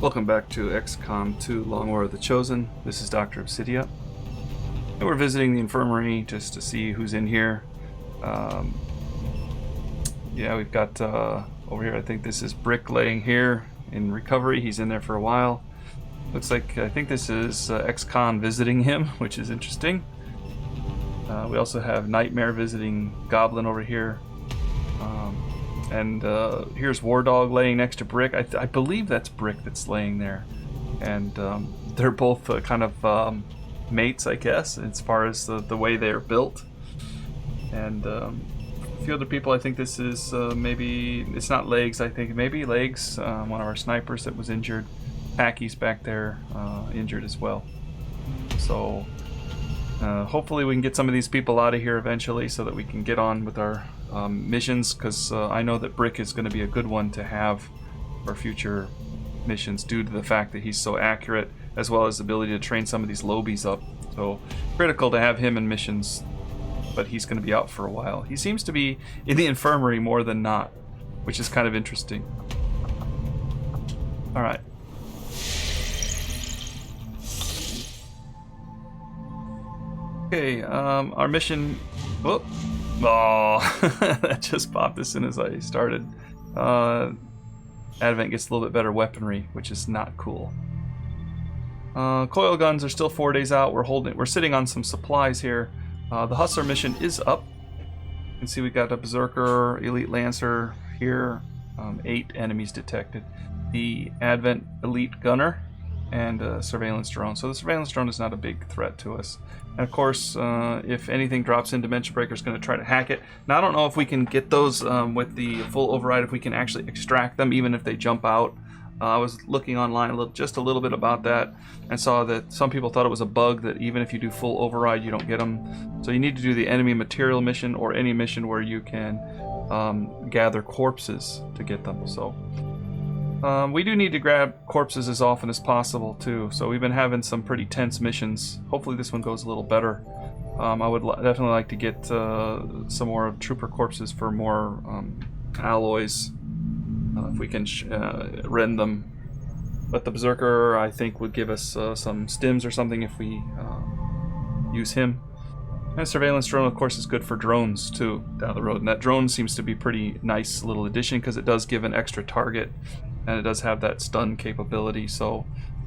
Welcome back to XCOM 2 Long War of the Chosen. This is Dr. Obsidia. And we're visiting the infirmary just to see who's in here. Yeah, we've got over here, I think this is Brick laying here in recovery. He's in there for a while. Looks like, I think this is ex-con visiting him, which is interesting. We also have Nightmare visiting Goblin over here. And here's War Dog laying next to Brick. I believe that's Brick that's laying there. And they're both kind of mates, I guess, as far as the way they're built. And a few other people, I think this is maybe, it's not Legs, I think maybe Legs, one of our snipers that was injured. Packy's back there, injured as well. So hopefully we can get some of these people out of here eventually so that we can get on with our missions, because I know that Brick is going to be a good one to have for future missions due to the fact that he's so accurate, as well as the ability to train some of these lobies up. So critical to have him in missions, but he's going to be out for a while. He seems to be in the infirmary more than not, which is kind of interesting. Alright. Okay, our mission... Whoop. Oh, that just popped as soon as I started. Advent gets a little bit better weaponry, which is not cool. Coil guns are still 4 days out. We're sitting on some supplies here. The Hustler mission is up. You can see we got a Berserker, Elite Lancer here. 8 enemies detected. The Advent Elite Gunner and a Surveillance Drone. So the Surveillance Drone is not a big threat to us. And of course, if anything drops in, Dimension Breaker is going to try to hack it. Now I don't know if we can get those with the full override, if we can actually extract them, even if they jump out. I was looking online just a little bit about that, and saw that some people thought it was a bug that even if you do full override, you don't get them. So you need to do the enemy material mission or any mission where you can gather corpses to get them. So we do need to grab corpses as often as possible too. So we've been having some pretty tense missions. Hopefully this one goes a little better. I would definitely like to get some more trooper corpses for more alloys. If we can rend them. But the Berserker, I think, would give us some stims or something if we use him. And Surveillance Drone, of course, is good for drones too down the road. And that drone seems to be pretty nice little addition because it does give an extra target, and it does have that stun capability. So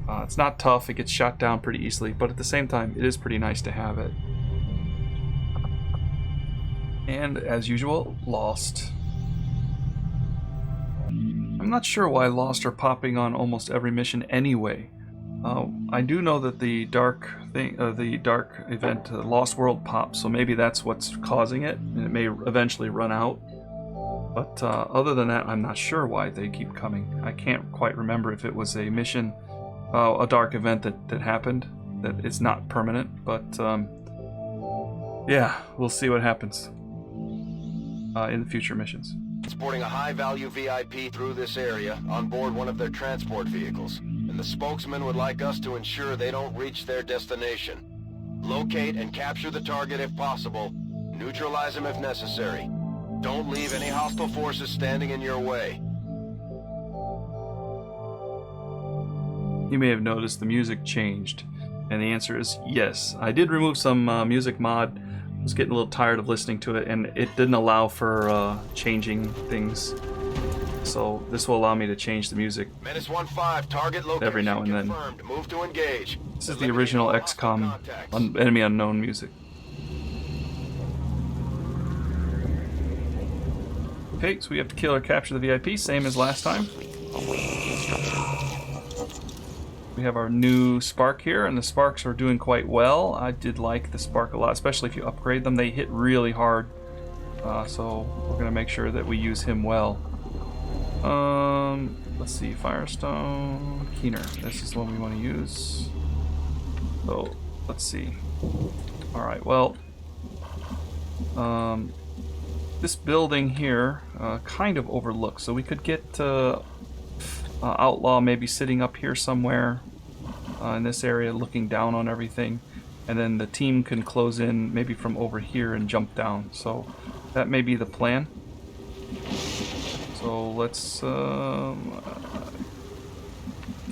it's not tough. It gets shot down pretty easily, but at the same time, it is pretty nice to have it. And as usual, Lost. I'm not sure why Lost are popping on almost every mission anyway. I do know that the dark event, Lost World pops, so maybe that's what's causing it, and it may eventually run out. But other than that, I'm not sure why they keep coming. I can't quite remember if it was a mission, a dark event that happened, that it's not permanent, but yeah, we'll see what happens in the future missions. Transporting a high-value VIP through this area on board one of their transport vehicles, and the spokesman would like us to ensure they don't reach their destination. Locate and capture the target if possible. Neutralize him if necessary. Don't leave any hostile forces standing in your way. You may have noticed the music changed, and the answer is yes. I did remove some music mod. I was getting a little tired of listening to it, and it didn't allow for changing things. So this will allow me to change the music Menace 1-5, target location every now and then. confirmed. Move to engage. This is the original XCOM Enemy Unknown music. Okay, so we have to kill or capture the VIP, same as last time. We have our new Spark here, and the Sparks are doing quite well. I did like the Spark a lot, especially if you upgrade them. They hit really hard, so we're going to make sure that we use him well. Let's see, Firestone, Keener. This is what we want to use. So, let's see. Alright, well, this building here kind of overlooks, so we could get Outlaw maybe sitting up here somewhere in this area looking down on everything, and then the team can close in maybe from over here and jump down. So that may be the plan. So let's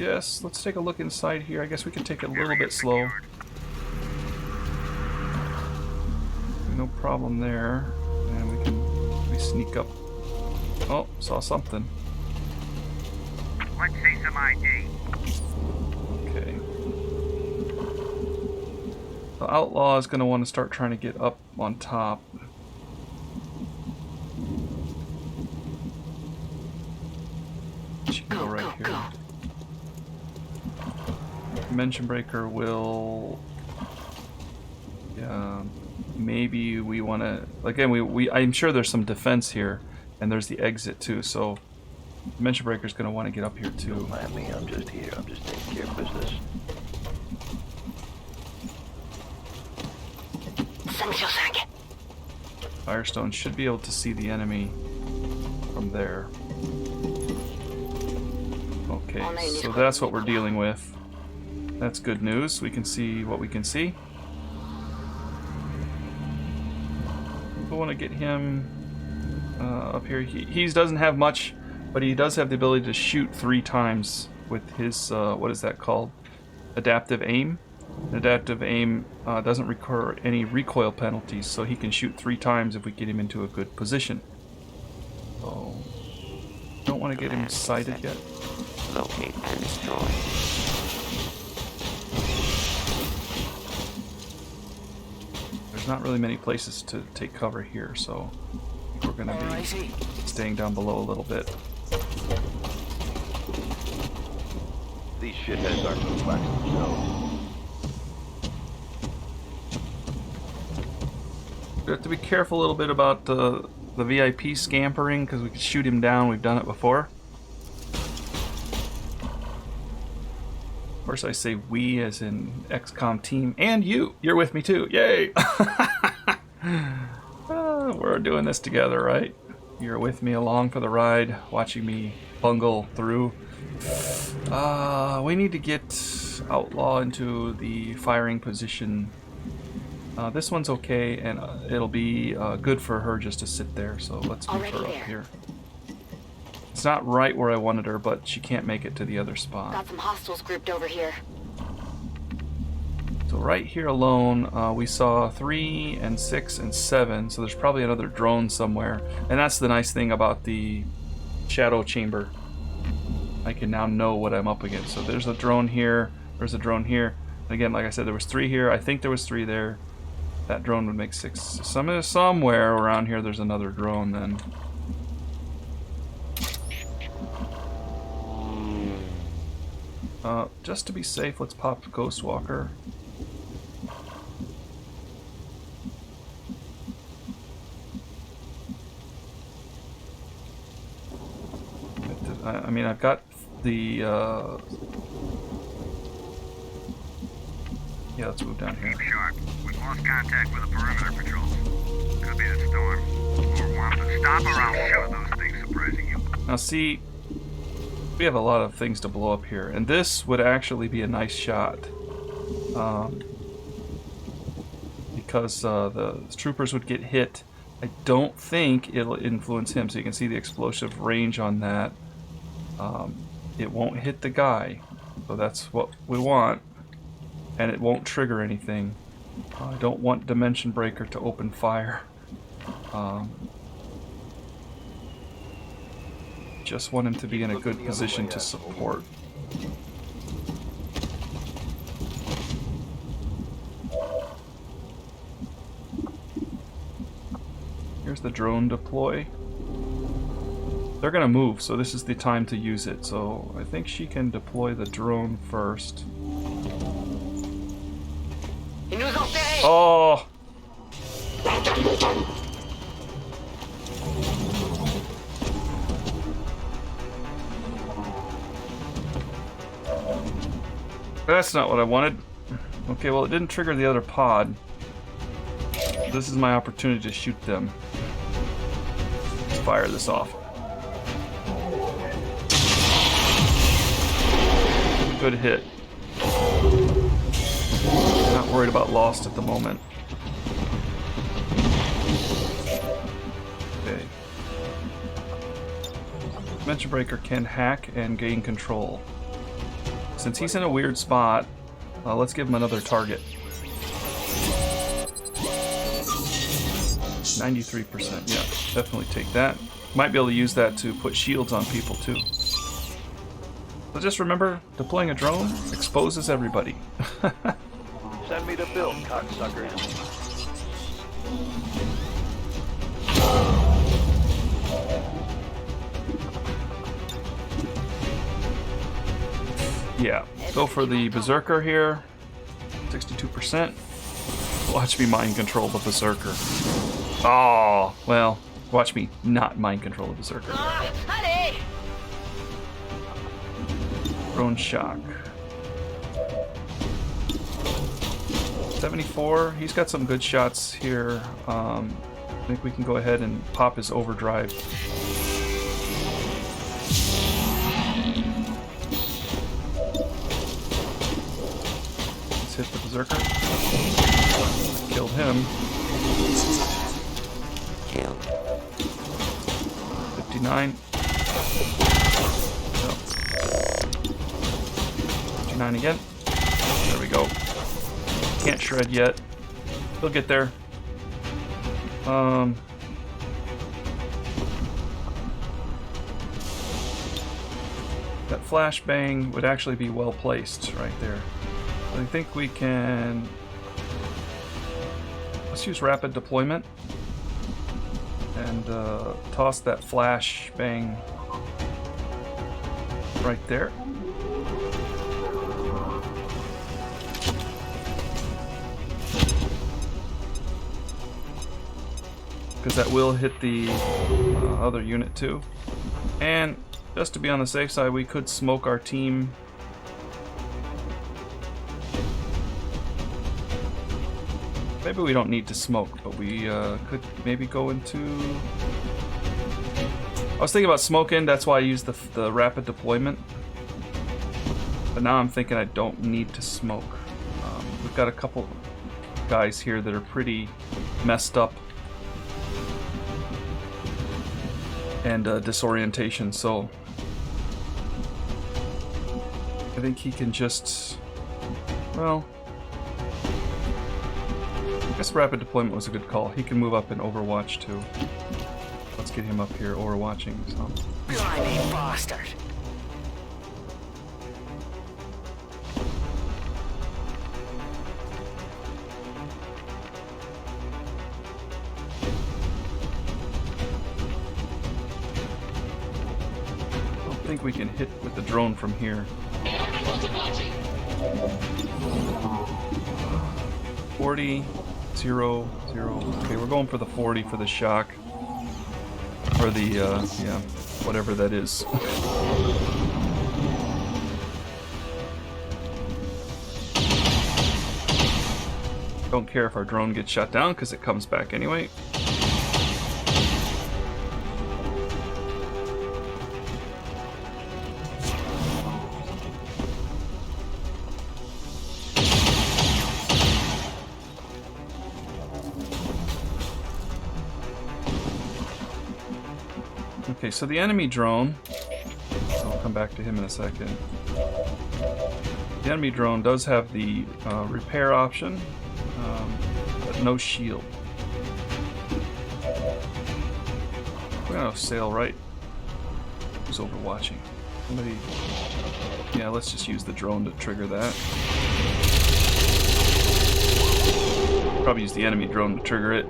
Yes, let's take a look inside here. I guess we could take it a little bit slow. No problem there. And we sneak up. Oh, saw something. Let's see some ID. Okay. The outlaw is going to want to start trying to get up on top. She can go right here. Dimension breaker will. Yeah, maybe we want to. Again, I'm sure there's some defense here, and there's the exit too. So, dimension breaker is going to want to get up here too. Don't mind me. I'm just here. I'm just taking care of business. Firestone should be able to see the enemy from there. Okay, so that's what we're dealing with. That's good news. We can see what we can see. We want to get him up here. He doesn't have much, but he does have the ability to shoot 3 times with his, what is that called? Adaptive aim. Adaptive aim doesn't require any recoil penalties, so he can shoot 3 times if we get him into a good position. So, don't want to get him sighted yet. Locate and destroy. There's not really many places to take cover here, so I think we're going to be staying down below a little bit. These shitheads aren't so flax themselves. We have to be careful a little bit about the VIP scampering, because we could shoot him down. We've done it before. Of course, I say we as in XCOM team, and you. You're with me too. Yay! We're doing this together, right? You're with me along for the ride, watching me bungle through. We need to get Outlaw into the firing position. This one's okay, and it'll be good for her just to sit there, so let's move her up here. It's not right where I wanted her, but she can't make it to the other spot. Got some hostiles grouped over here. So right here alone, we saw 3 and 6 and 7, so there's probably another drone somewhere. And that's the nice thing about the shadow chamber. I can now know what I'm up against. So there's a drone here, there's a drone here. And again, like I said, there was 3 here. I think there was 3 there. That drone would make 6. Somewhere around here there's another drone then. Just to be safe, let's pop Ghostwalker. I mean, I've got the... Yeah, let's move down here. Keep sharp. We've lost contact with the perimeter patrols. Could be the storm. Or want to stop or I'll shoot those things surprising you. Now see, we have a lot of things to blow up here, and this would actually be a nice shot. Because the troopers would get hit. I don't think it'll influence him, so you can see the explosive range on that. It won't hit the guy, so that's what we want. And it won't trigger anything. I don't want Dimension Breaker to open fire. Just want him to be in a good position to support. Here's the drone deploy. They're gonna move, so this is the time to use it. So I think she can deploy the drone first. Oh! That's not what I wanted. Okay, well, it didn't trigger the other pod. This is my opportunity to shoot them. Let's fire this off. Good hit. Not worried about lost at the moment. Okay. Dimension Breaker can hack and gain control. Since he's in a weird spot, let's give him another target. 93%, yeah, definitely take that. Might be able to use that to put shields on people too. So just remember, deploying a drone exposes everybody. Send me the bill, cocksucker. Yeah, go for the Berserker here. 62%. Watch me mind control the Berserker. Oh, well, watch me not mind control the Berserker. Honey! Drone shock. 74. He's got some good shots here. I think we can go ahead and pop his overdrive. Let's hit the Berserker. Killed him. 59. No. 59 again. There we go. Can't shred yet. We'll get there. That flashbang would actually be well placed right there. I think we can... Let's use rapid deployment and toss that flashbang right there. Because that will hit the other unit too. And just to be on the safe side, we could smoke our team. Maybe we don't need to smoke, but we could maybe go into... I was thinking about smoking, that's why I used the rapid deployment. But now I'm thinking I don't need to smoke. We've got a couple guys here that are pretty messed up. And disorientation, so I think he can just, well, I guess rapid deployment was a good call. He can move up in Overwatch too. Let's get him up here overwatching. So. Blimey bastard! I think we can hit with the drone from here. 40, 0, 0. Okay, we're going for the 40 for the shock. Or the, yeah, whatever that is. Don't care if our drone gets shot down because it comes back anyway. Okay, so the enemy drone, I'll come back to him in a second. The enemy drone does have the repair option, but no shield. We're gonna sail right. Who's overwatching? Somebody. Yeah, let's just use the drone to trigger that. Probably use the enemy drone to trigger it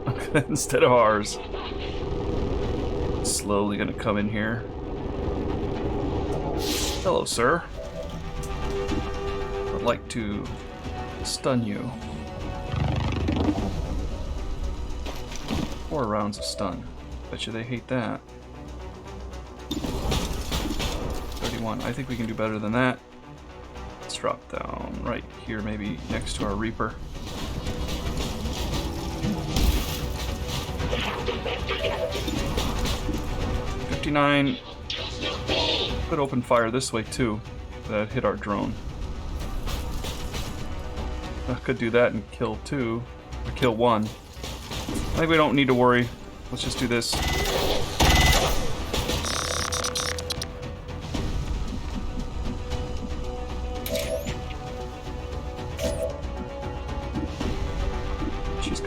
instead of ours. Slowly gonna come in here. Hello, sir. I'd like to stun you. 4 rounds of stun. Bet you they hate that. 31. I think we can do better than that. Let's drop down right here, maybe next to our Reaper. Could open fire this way too. That hit our drone. I could do that and kill 2, or kill 1. I think we don't need to worry. Let's just do this.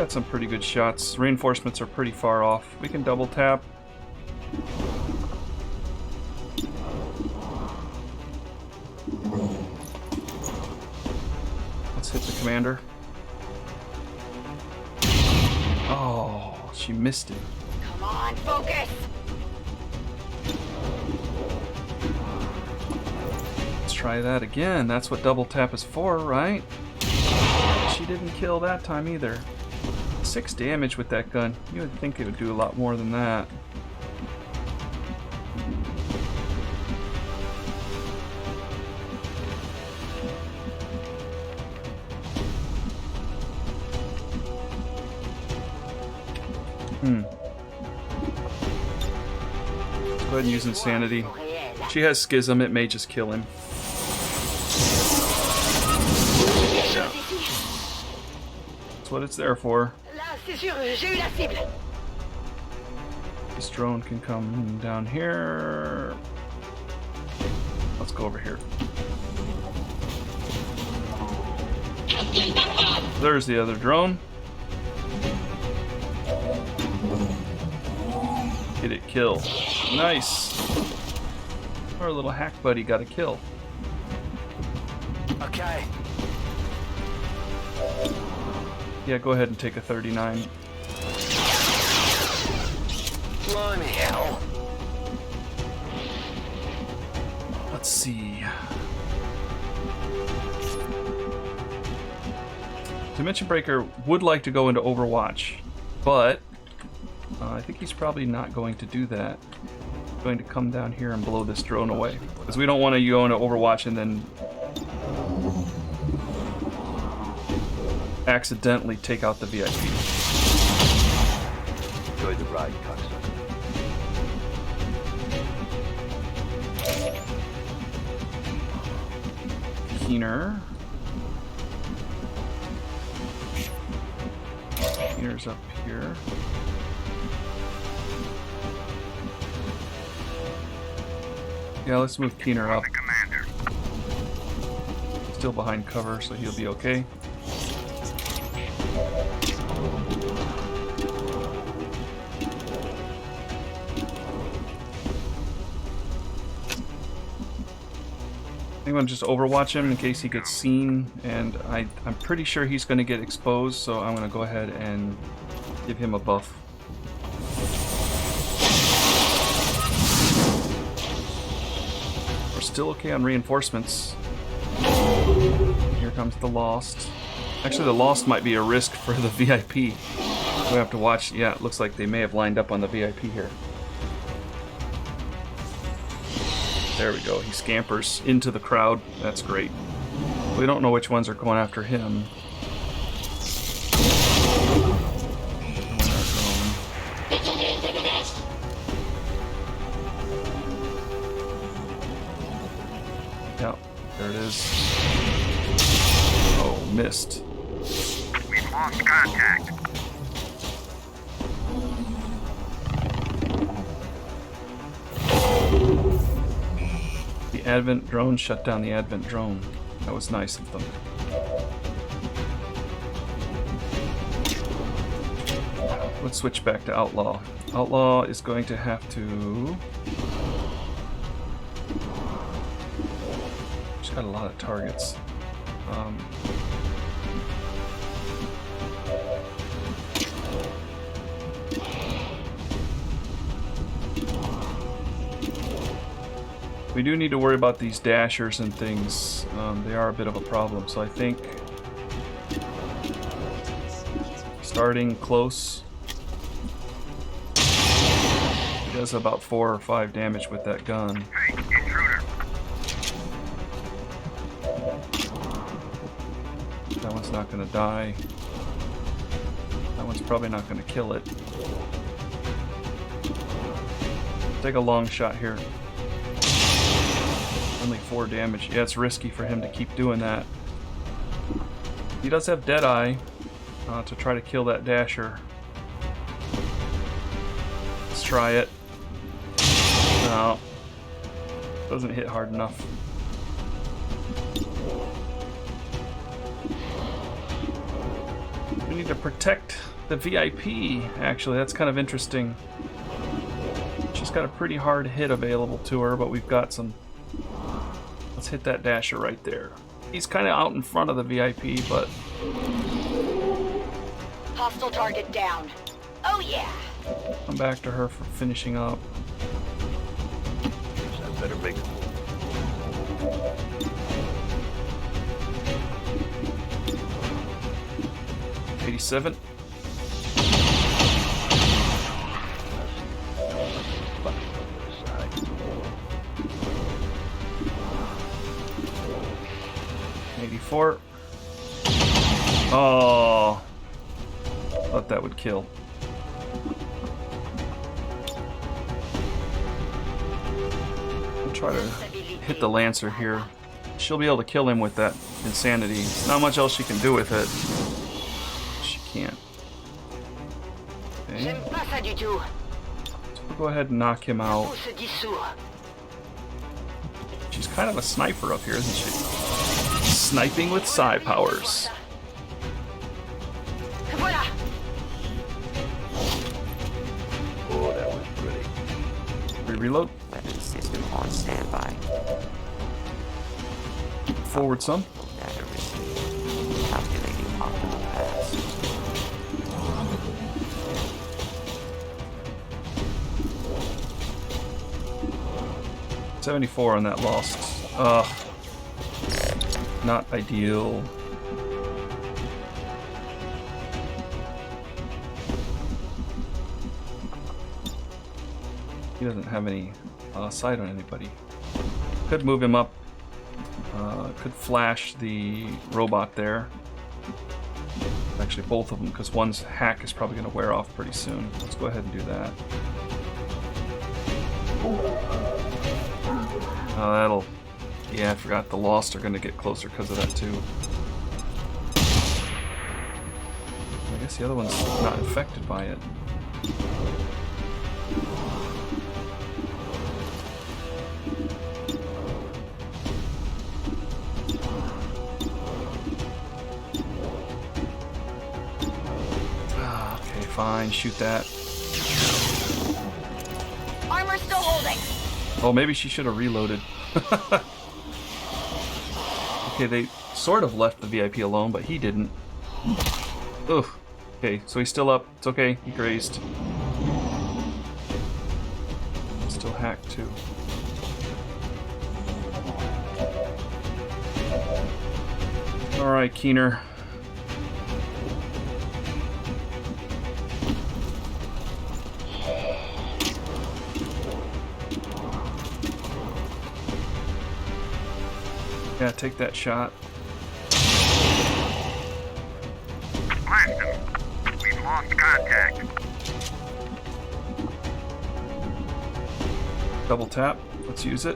got some pretty good shots. Reinforcements are pretty far off. We can double tap. Let's hit the commander. Oh, she missed it. Come on, focus. Let's try that again. That's what double tap is for, right? She didn't kill that time either. 6 damage with that gun. You would think it would do a lot more than that. Let's go ahead and use Insanity. She has Schism, it may just kill him. That's what it's there for. Là, c'est sûr, j'ai eu la cible. This drone can come down here. Let's go over here. There's the other drone. Get it kill. Nice. Our little hack buddy got a kill. Okay. Yeah, go ahead and take a 39. Blimey, hell. Let's see. Dimension Breaker would like to go into Overwatch, but I think he's probably not going to do that. He's going to come down here and blow this drone away. Because we don't want to go into Overwatch and then accidentally take out the VIP. Enjoy the ride, cocksucker. Keener. Keener's up here. Yeah, let's move Keener up. The commander. Still behind cover, so he'll be okay. I'm going to just overwatch him in case he gets seen, and I'm pretty sure he's going to get exposed, so I'm going to go ahead and give him a buff. We're still okay on reinforcements. Here comes the Lost. Actually, the Lost might be a risk for the VIP. We have to watch. Yeah, it looks like they may have lined up on the VIP here. There we go. He scampers into the crowd. That's great. We don't know which ones are going after him. Yep, there it is. Oh, missed. We've lost contact. The Advent drone shut down the Advent drone. That was nice of them. Let's switch back to Outlaw. Outlaw is going to have to... She's got a lot of targets. We do need to worry about these dashers and things. They are a bit of a problem, so I think starting close. He does about 4 or 5 damage with that gun. Hey, intruder. That one's not going to die. That one's probably not going to kill it. Take a long shot here. Only 4 damage. Yeah, it's risky for him to keep doing that. He does have Deadeye to try to kill that dasher. Let's try it. No. Doesn't hit hard enough. We need to protect the VIP, actually. That's kind of interesting. She's got a pretty hard hit available to her, but we've got some... Let's hit that dasher right there. He's kind of out in front of the VIP, but... Hostile target down. Oh yeah. Come back to her for finishing up. I better make a move. 87. '84. Oh, thought that would kill. I'll try to hit the Lancer here. She'll be able to kill him with that insanity. There's not much else she can do with it. She can't. Okay. J'aime pas ça du tout. So we'll go ahead and knock him out. Tout se dissout. She's kind of a sniper up here, isn't she? Sniping with psi powers. Voilà. Oh, that was pretty. Reload. Weapon system on standby. Forward some. Data received. Calculating optimal paths. 74 on that lost. Ugh. Not ideal. He doesn't have any sight on anybody. Could move him up. Could flash the robot there. Actually, both of them, because one's hack is probably going to wear off pretty soon. Let's go ahead and do that. That'll... Yeah, I forgot the Lost are going to get closer because of that too. I guess the other one's not infected by it. Okay, fine, shoot that. Armor still holding. Oh, maybe she should have reloaded. Okay, they sort of left the VIP alone, but he didn't. Ugh. Okay, so he's still up. It's okay, he grazed. Still hacked too. Alright, Keener. Yeah, take that shot. Blasted. We've lost contact. Double tap. Let's use it.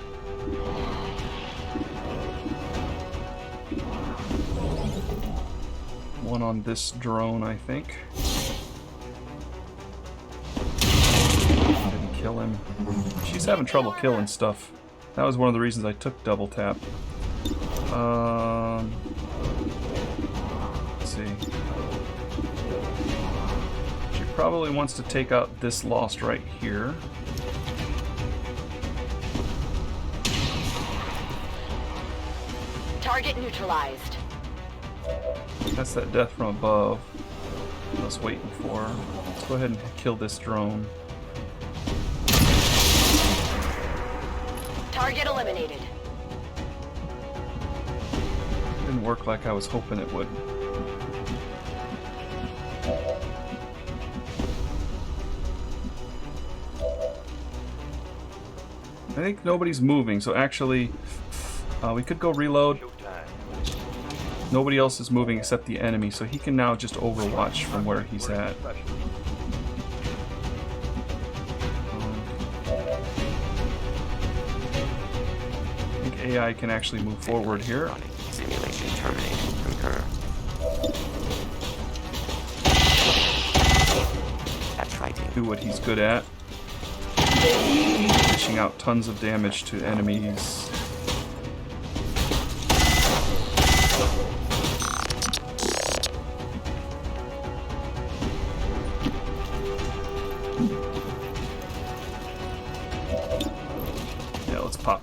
One on this drone, I think. Didn't kill him. She's having trouble killing stuff. That was one of the reasons I took double tap. Let's see. She probably wants to take out this Lost right here. Target neutralized. That's that death from above I was waiting for. Let's go ahead and kill this drone. Target eliminated. Didn't work like I was hoping it would. I think nobody's moving, so actually we could go reload. Nobody else is moving except the enemy, so he can now just overwatch from where he's at. I think AI can actually move forward here. Simulation terminated. Concur. That's right. Do what he's good at. Dishing out tons of damage to enemies.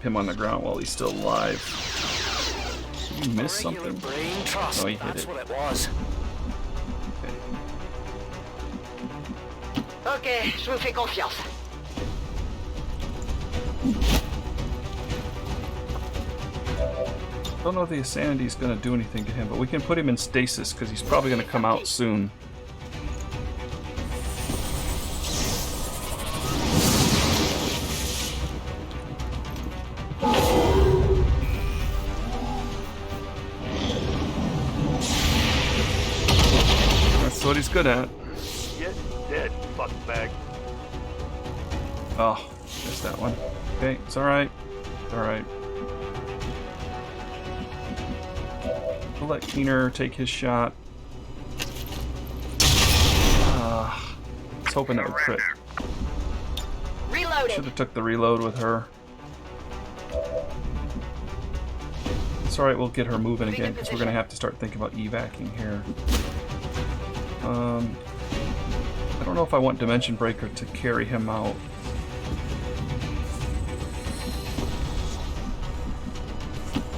him on the ground while he's still alive. Did you miss something? Brain trust. No, he hit That's it. what it was. Ok, je vous fais confiance. Don't know if the insanity is going to do anything to him, but we can put him in stasis because he's probably going to come out soon. That's what he's good at. Get dead, fuck bag. Oh, missed that one. Okay, it's alright. It's alright. We'll let Keener take his shot. I was hoping that would crit. Should Reloaded. have took the reload with her. It's alright, we'll get her moving again because we're going to have to start thinking about evacing here. I don't know if I want Dimension Breaker to carry him out.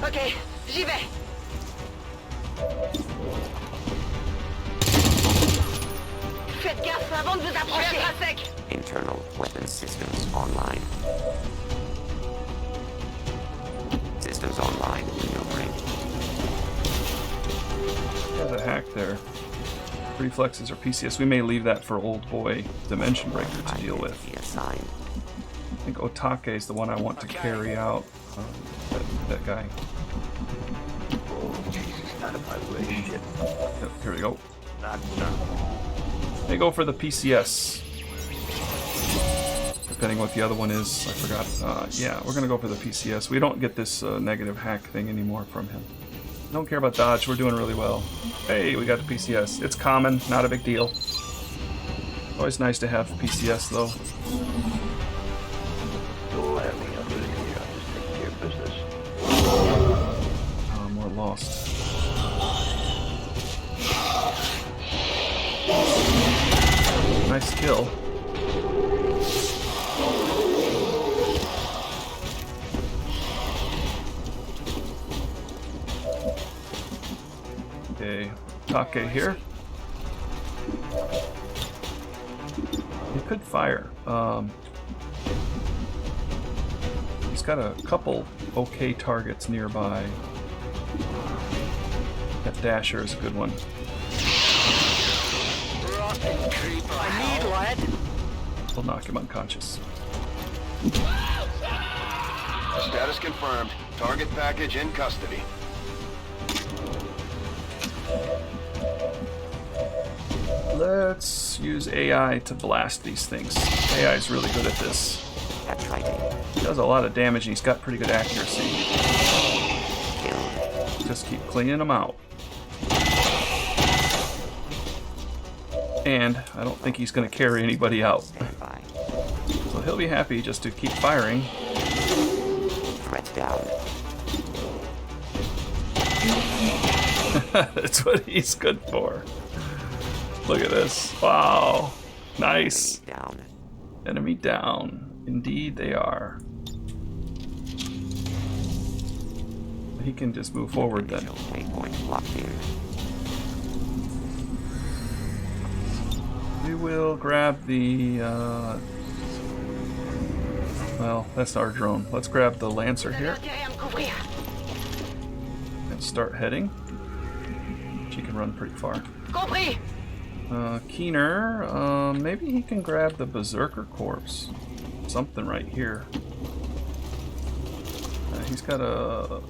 Ok, j'y vais. Faites gaffe avant de vous approcher. À sec. Internal weapon systems online. Systems online. Maneuvering. There's a hack there. Reflexes or PCS. We may leave that for old boy Dimension Breaker to deal with. Identity assigned. I think Otake is the one I want to carry out. That guy. Oh, Jesus, not in my way, shit. Yep, here we go. Not. They go for the PCS. Depending what the other one is, I forgot. Yeah, we're gonna go for the PCS. We don't get this negative hack thing anymore from him. Don't care about dodge. We're doing really well. Hey, we got the PCS. It's common, not a big deal. Always nice to have PCS though. Don't let me up in here. I'll just take care of business. More lost. Nice kill. Okay, Take here. He could fire. He's got a couple okay targets nearby. That Dasher is a good one. Rotten creeper. I need lead. We'll knock him unconscious. Status confirmed. Target package in custody. Let's use AI to blast these things. AI is really good at this. That's right. He does a lot of damage and he's got pretty good accuracy. Killed. Just keep cleaning them out. And I don't think he's going to carry anybody out. Standby. So he'll be happy just to keep firing. Threat down. That's what he's good for. Look at this. Wow. Nice. Down. Enemy down. Indeed they are. He can just move forward then. Initial waypoint locked in. We will grab the, well, that's our drone. Let's grab the Lancer here Intérêt à me couvrir. and start heading. She can run pretty far. Compris. Keener, maybe he can grab the Berserker Corpse. Something right here. He's got a...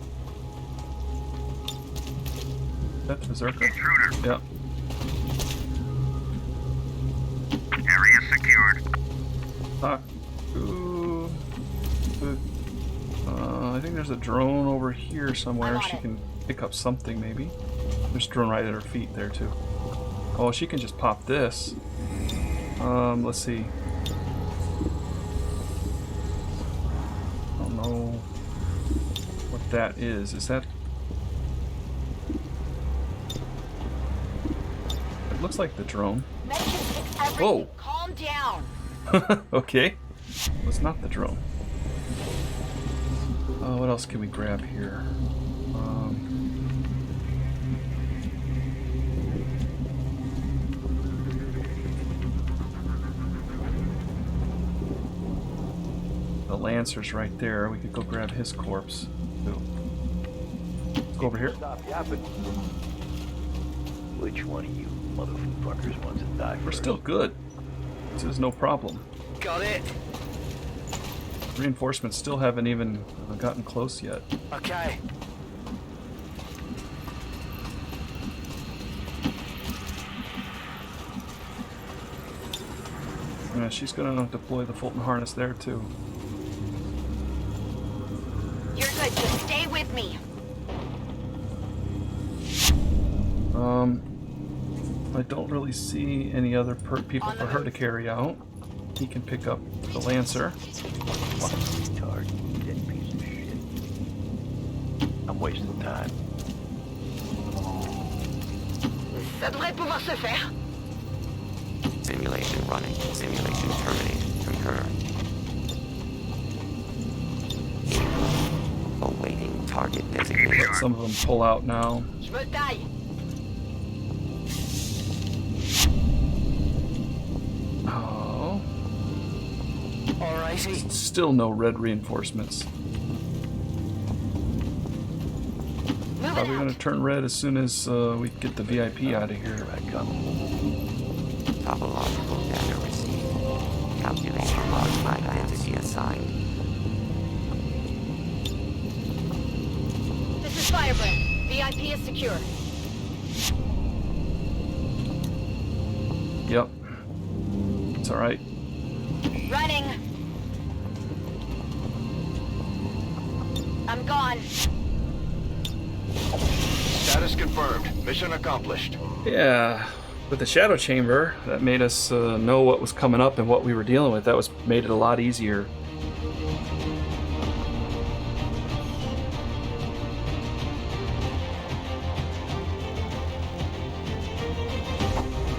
That's Berserker? Intruder. Yep. Area secured. I think there's a drone over here somewhere. I'm on She it. can pick up something maybe. There's a drone right at her feet there too. Oh, she can just pop this. Let's see. I don't know what that is. Is that... It looks like the drone. Medicine fix everything. Whoa. Calm down. Okay. Well, it's not the drone. What else can we grab here? The Lancer's right there. We could go grab his corpse. Too. Let's go over here. Stop yapping. Which one of you motherfuckers wants to die We're first? still good. This is no problem. Got it. Reinforcements still haven't even gotten close yet. Okay. Yeah, she's gonna deploy the Fulton harness there too. You're good, just stay with me. I don't really see any other people for her to carry out. He can pick up the Lancer. Retard, you dead piece of shit. I'm wasting time. Ça devrait pouvoir se faire. Simulation running. Simulation terminated. Concur. Awaiting target designation. Let some of them pull out now. Je me taille. Oh, Alrighty. still no red reinforcements. Move Probably it gonna out. turn red as soon as we get the VIP out of here. Here I come. Topological data received. Calculation log identity assigned. This is Firebrand. VIP is secure. Yep. It's alright. Running. I'm gone. Status confirmed. Mission accomplished. Yeah. With the Shadow Chamber, that made us know what was coming up and what we were dealing with. That made it a lot easier.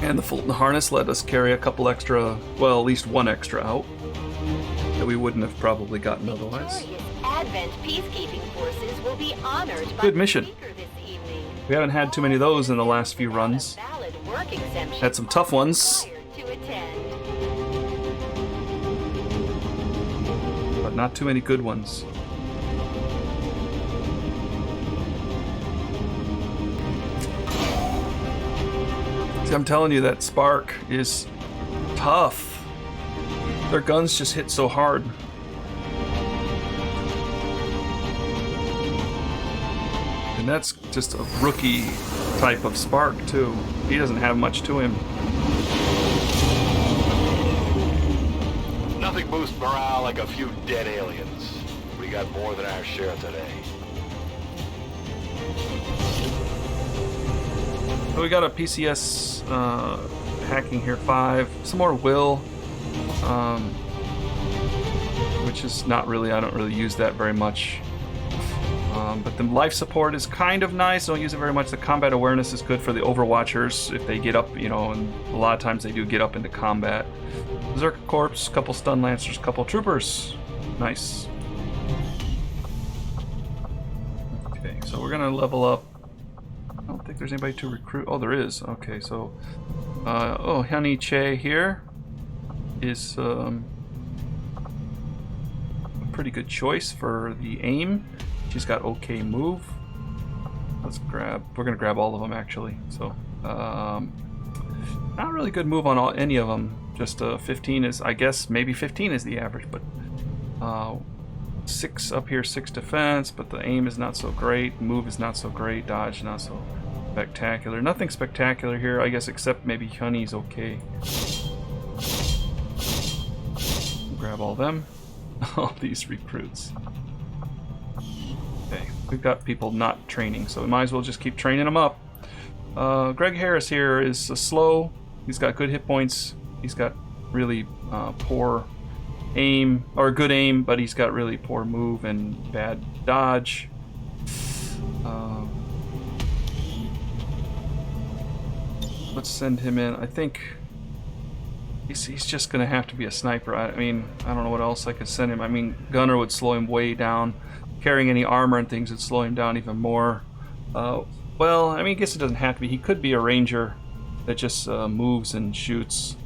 And the Fulton harness let us carry a couple extra, well, at least one extra out that we wouldn't have probably gotten otherwise. Victorious Advent peacekeeping forces will be honored by Good the mission. speaker this evening. We haven't had too many of those in the last few runs. Valid work exemption Had some tough ones, required to attend. but not too many good ones. See, I'm telling you, that Spark is tough. Their guns just hit so hard. And that's just a rookie type of Spark, too. He doesn't have much to him. Nothing boosts morale like a few dead aliens. We got more than our share today. So we got a PCS hacking here 5. Some more will, which is not really, I don't really use that very much. But the life support is kind of nice. Don't use it very much. The combat awareness is good for the Overwatchers if they get up, you know, and a lot of times they do get up into combat. Berserker Corps, couple Stun Lancers, couple Troopers. Nice. Okay, so we're gonna level up. I don't think there's anybody to recruit. Oh, there is. Okay, so Honey Che here is a pretty good choice for the aim. She's got okay move. Let's grab. We're gonna grab all of them actually. So not really good move on any of them. Just 15 is, I guess, maybe 15 is the average, but 6 up here, 6 defense, but the aim is not so great. Move is not so great. Dodge not so spectacular. Nothing spectacular here, I guess, except maybe Honey's okay. Grab all them. All these recruits. Okay, we've got people not training, so we might as well just keep training them up. Greg Harris here is slow. He's got good hit points. He's got really poor aim, or good aim, but he's got really poor move and bad dodge. Let's send him in. I think he's just going to have to be a sniper. I mean, I don't know what else I could send him. I mean, Gunner would slow him way down. carrying any armor and things would slow him down even more. Well, I mean, I guess it doesn't have to be. He could be a ranger that just moves and shoots.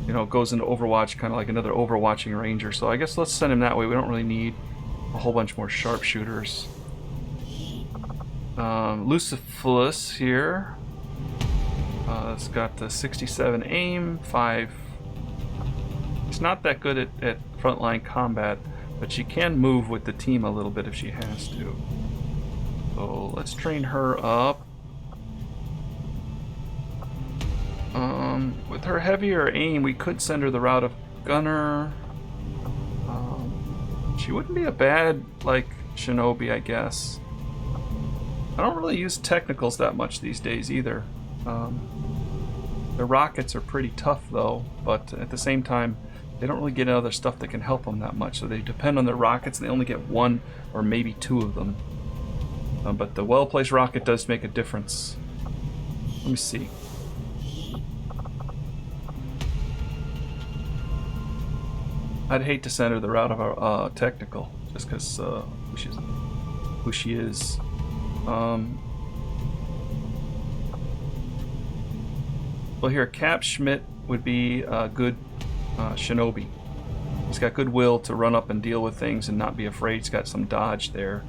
You know, goes into Overwatch, kind of like another Overwatching ranger. So I guess let's send him that way. We don't really need a whole bunch more sharpshooters. Luciferus here. It's got the 67 aim, 5. She's not that good at frontline combat, but she can move with the team a little bit if she has to. So let's train her up. With her heavier aim, we could send her the route of gunner. She wouldn't be a bad, like, shinobi, I guess. I don't really use technicals that much these days either. The rockets are pretty tough though, but at the same time, they don't really get other stuff that can help them that much. So they depend on their rockets, and they only get 1 or maybe 2 of them. But the well-placed rocket does make a difference. Let me see. I'd hate to send her the route of our technical, just because who she is. Well, here, Cap Schmidt would be a good shinobi. He's got good will to run up and deal with things and not be afraid. He's got some dodge there,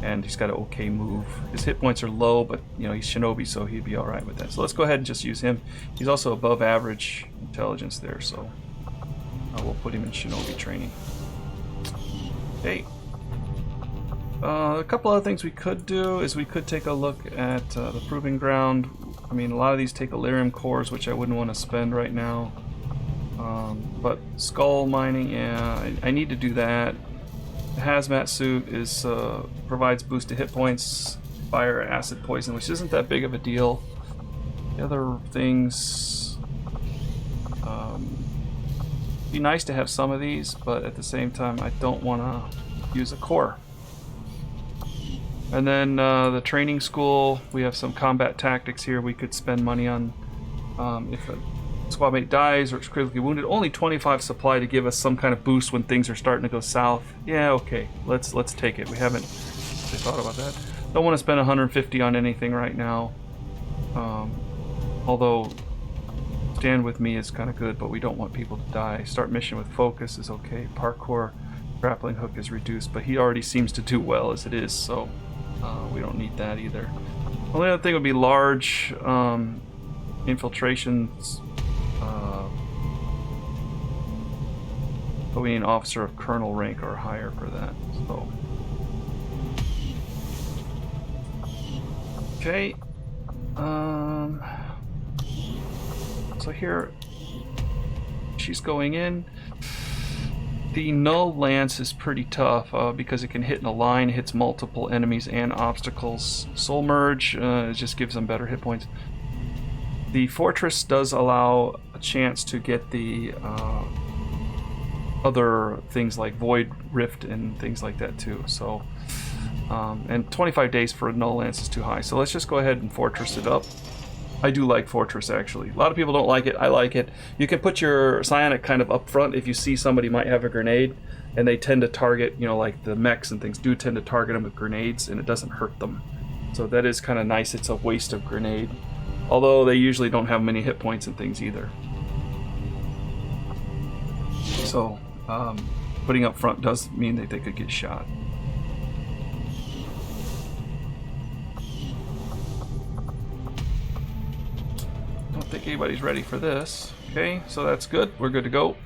and he's got an okay move. His hit points are low, but you know he's shinobi, so he'd be all right with that. So let's go ahead and just use him. He's also above average intelligence there, so we'll put him in shinobi training. Okay. A couple other things we could do is we could take a look at the Proving Ground. I mean, a lot of these take Elerium cores, which I wouldn't want to spend right now. But skull mining, yeah, I need to do that. The hazmat suit is provides boost to hit points, fire, acid, poison, which isn't that big of a deal. The other things, be nice to have some of these, but at the same time, I don't want to use a core. And then the training school, we have some combat tactics here we could spend money on. If a squad mate dies or is critically wounded, only 25 supply to give us some kind of boost when things are starting to go south. Yeah, okay, let's take it. We haven't really thought about that. Don't want to spend 150 on anything right now. Although Stand With Me is kind of good, but we don't want people to die. Start mission with focus is okay. Parkour, grappling hook is reduced, but he already seems to do well as it is, so we don't need that either. The only other thing would be large infiltrations. But we need an officer of colonel rank or higher for that. So okay. So here she's going in. The Null Lance is pretty tough because it can hit in a line, hits multiple enemies and obstacles. Soul Merge just gives them better hit points. The Fortress does allow a chance to get the other things like Void Rift and things like that too. So, and 25 days for a Null Lance is too high. So let's just go ahead and Fortress it up. I do like Fortress, actually. A lot of people don't like it. I like it. You can put your Psionic kind of up front if you see somebody might have a grenade, and they tend to target, you know, like the mechs and things do tend to target them with grenades, and it doesn't hurt them. So that is kind of nice. It's a waste of grenade. Although they usually don't have many hit points and things either. So, putting up front does mean that they could get shot. I don't think anybody's ready for this. Okay, so that's good. We're good to go.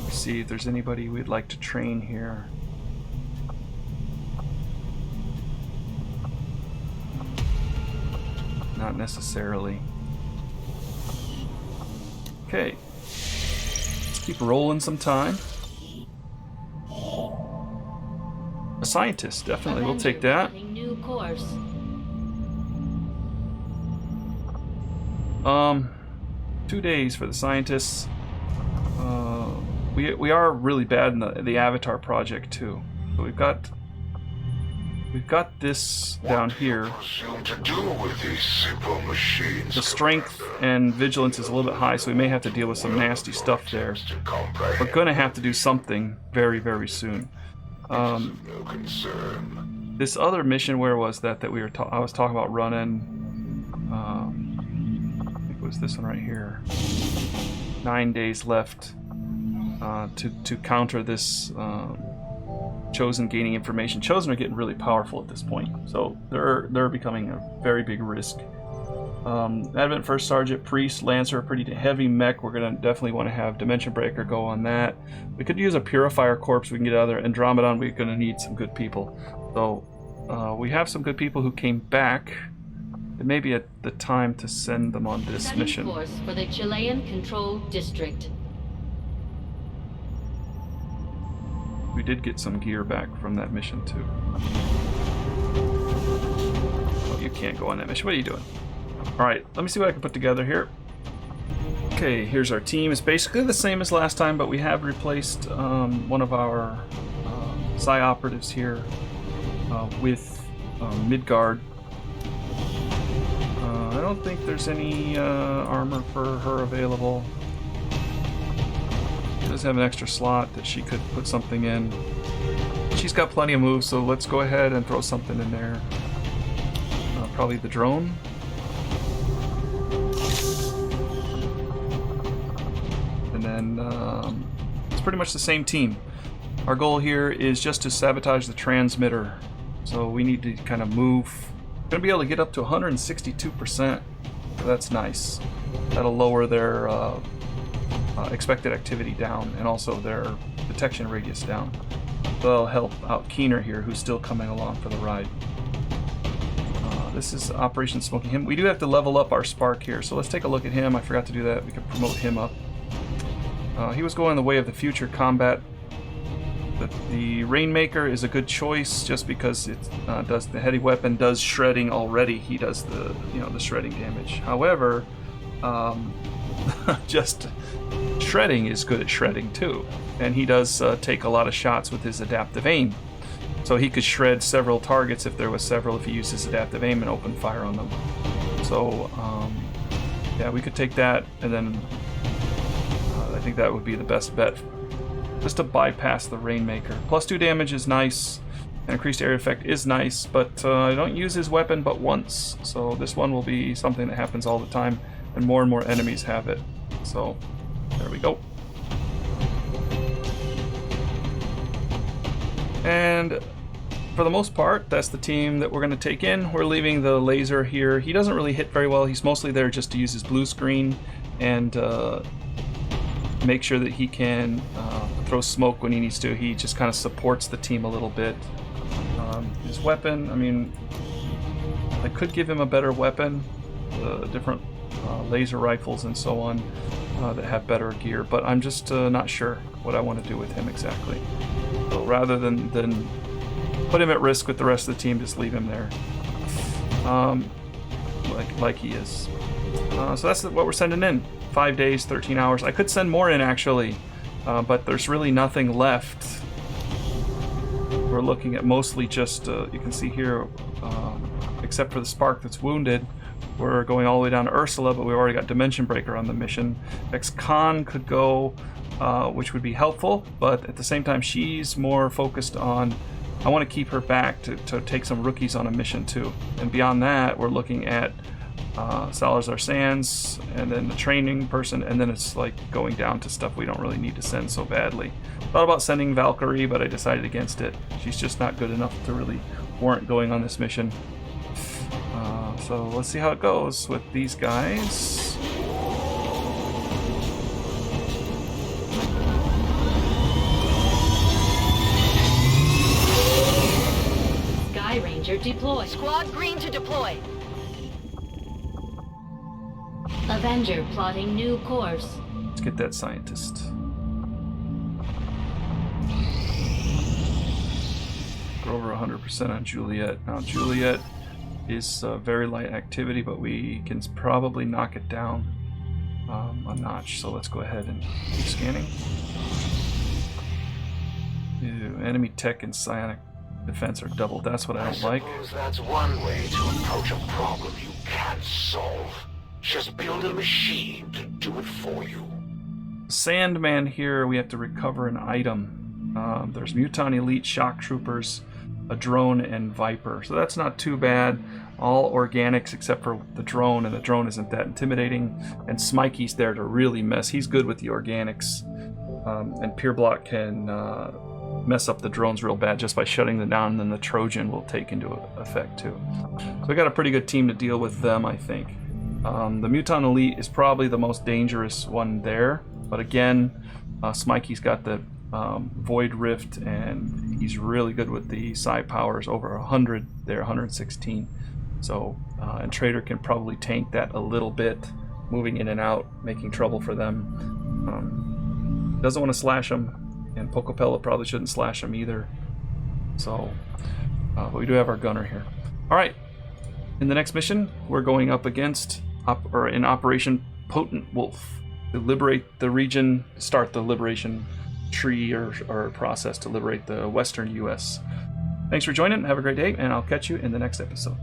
Let's see if there's anybody we'd like to train here. Not necessarily. Okay. Let's keep rolling some time. A scientist, definitely. We'll take that. New course. 2 days for the scientists. We are really bad in the Avatar project too. So we've got we've got this down here. To do with these simple machines. The strength and vigilance is a little bit high, so we may have to deal with some nasty stuff there. We're going to have to do something very, very soon. No concern. This other mission, where was that we were? I was talking about running. I think it was this one right here. 9 days left to counter this Chosen gaining information. Chosen are getting really powerful at this point, so they're becoming a very big risk. Advent First Sergeant, Priest, Lancer, pretty heavy mech. We're gonna definitely want to have Dimension Breaker go on that. We could use a Purifier Corps. We can get out of there. Andromedon, we're gonna need some good people. So we have some good people who came back. It may be at the time to send them on this Setting mission. course for the Chilean Controlled District. We did get some gear back from that mission too. Oh, you can't go on that mission. What are you doing? Alright, let me see what I can put together here. Okay, here's our team. It's basically the same as last time, but we have replaced one of our Psi operatives here with Midgard. I don't think there's any armor for her available. She does have an extra slot that she could put something in. She's got plenty of moves, so let's go ahead and throw something in there. Probably the drone. And then it's pretty much the same team. Our goal here is just to sabotage the transmitter. So we need to kind of move. We're going to be able to get up to 162%. So that's nice. That'll lower their expected activity down, and also their detection radius down. That'll help out Keener here, who's still coming along for the ride. This is Operation Smoking Him. We do have to level up our Spark here, so let's take a look at him. I forgot to do that. We can promote him up. He was going the way of the future combat. The Rainmaker is a good choice just because it does the heavy weapon, does shredding already. He does the shredding damage. However, just shredding is good at shredding too, and he does take a lot of shots with his adaptive aim. So he could shred several targets if there was several, if he used his adaptive aim and open fire on them. So yeah, we could take that, and then I think that would be the best bet, just to bypass the Rainmaker. +2 damage is nice, and increased area effect is nice, but I don't use his weapon but once, so this one will be something that happens all the time, and more enemies have it. So there we go. And for the most part, that's the team that we're going to take in. We're leaving the laser here. He doesn't really hit very well. He's mostly there just to use his blue screen and make sure that he can throw smoke when he needs to. He just kind of supports the team a little bit. His weapon, I mean, I could give him a better weapon, different laser rifles and so on that have better gear, but I'm just not sure what I want to do with him exactly. So rather than put him at risk with the rest of the team, just leave him there like he is. So that's what we're sending in. 5 days, 13 hours. I could send more in actually, but there's really nothing left. We're looking at mostly just, you can see here, except for the Spark that's wounded, we're going all the way down to Ursula, but we've already got Dimension Breaker on the mission. XCOM could go, which would be helpful, but at the same time she's more focused on, I want to keep her back to take some rookies on a mission too. And beyond that, we're looking at Salazar Sands, and then the training person, and then it's like going down to stuff we don't really need to send so badly. Thought about sending Valkyrie, but I decided against it. She's just not good enough to really warrant going on this mission. So let's see how it goes with these guys. Sky Ranger deploy. Squad green to deploy. Avenger plotting new course. Let's get that scientist. We're over 100% on Juliet. Now Juliet is very light activity, but we can probably knock it down a notch. So let's go ahead and keep scanning. Ew, enemy tech and psionic defense are doubled. That's what I don't like. Suppose that's one way to approach a problem you can't solve. Just build a machine to do it for you. Sandman here, we have to recover an item. There's Muton Elite, Shock Troopers, a drone, and Viper. So that's not too bad. All organics except for the drone, and the drone isn't that intimidating. And Smikey's there to really mess. He's good with the organics. And Pureblock can mess up the drones real bad just by shutting them down, and then the Trojan will take into effect too. So we got a pretty good team to deal with them, I think. The Muton Elite is probably the most dangerous one there. But again, Smikey's got the Void Rift, and he's really good with the psi powers, over 100 there, 116. So, and Trader can probably tank that a little bit, moving in and out, making trouble for them. Doesn't want to slash them, and Pocopella probably shouldn't slash them either. So, but we do have our gunner here. All right, in the next mission, we're going up against, in Operation Potent Wolf, to liberate the region, start the liberation tree or process to liberate the western U.S. Thanks for joining. Have a great day, and I'll catch you in the next episode.